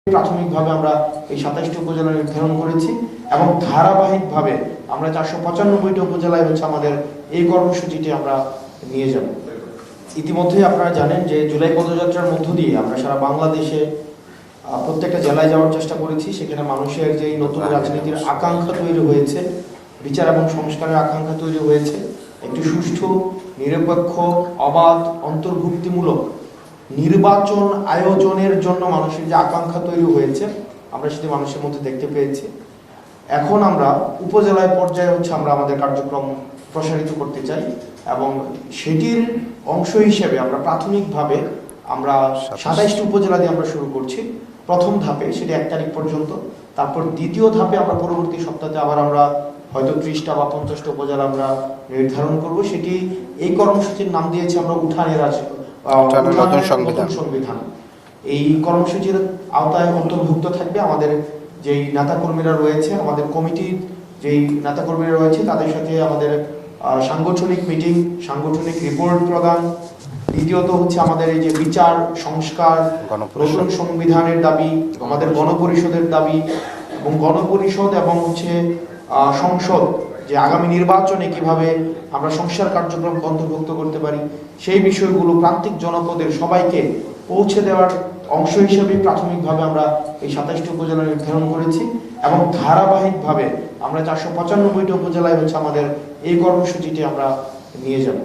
প্রাথমিকভাবে আমরা এই 27টি উপজেলা নির্ধারণ করেছি এবং ধারাবাহিকভাবে আমরা 495টি উপজেলায় আমাদের এই কর্মসূচিটি আমরা নিয়ে যাব। ইতিমধ্যে আপনারা জানেন যে জুলাই পদযাত্রার মধ্য দিয়ে আমরা সারা বাংলাদেশে প্রত্যেকটা জেলায় যাওয়ার চেষ্টা করেছি। সেখানে মানুষের যে নতুন রাজনীতির আকাঙ্ক্ষা তৈরি হয়েছে, বিচার এবং সংস্কারের আকাঙ্ক্ষা তৈরি হয়েছে, একটি সুষ্ঠু, নিরপেক্ষ, অবাধ, অন্তর্ভুক্তিমূলক নির্বাচন আয়োজনের জন্য মানুষের যে আকাঙ্ক্ষা তৈরি হয়েছে আমরা সেটি মানুষের মধ্যে দেখতে পেয়েছি। এখন আমরা উপজেলায় পর্যায়ে আমরা আমাদের কার্যক্রম প্রসারিত করতে চাই এবং সেটির অংশ হিসেবে আমরা প্রাথমিকভাবে আমরা 27টি উপজেলা দিয়ে আমরা শুরু করছি। প্রথম ধাপে সেটি 1 তারিখ পর্যন্ত, তারপর দ্বিতীয় ধাপে আমরা পরবর্তী সপ্তাহে আবার আমরা হয়তো 30টা বা 50টা উপজেলা আমরা নির্ধারণ করব। সেটি এই কর্মসূচির নাম দিয়েছি আমরা উঠানের সংবিধান। এই কর্মসূচির আওতায় অন্তর্ভুক্ত থাকবে আমাদের যেই নেতাকর্মীরা রয়েছে, আমাদের কমিটির যেই নেতাকর্মীরা রয়েছে তাদের সাথে আমাদের সাংগঠনিক মিটিং, সাংগঠনিক রিপোর্ট প্রদান। দ্বিতীয়ত আমাদের এই যে বিচার সংস্কার, নতুন সংবিধানের দাবি, আমাদের গণপরিষদের দাবি এবং গণপরিষদ এবং সংসদ যে আগামী নির্বাচনে কিভাবে আমরা সংস্কার কার্যক্রম অন্তর্ভুক্ত করতে পারি সেই বিষয়গুলো প্রান্তিক জনপদের সবাইকে পৌঁছে দেওয়ার অংশ হিসেবে প্রাথমিকভাবে আমরা এই 27টি উপজেলা নির্ধারণ করেছি এবং ধারাবাহিকভাবে আমরা 495টি উপজেলায় আমাদের এই কর্মসূচিটি আমরা নিয়ে যাব।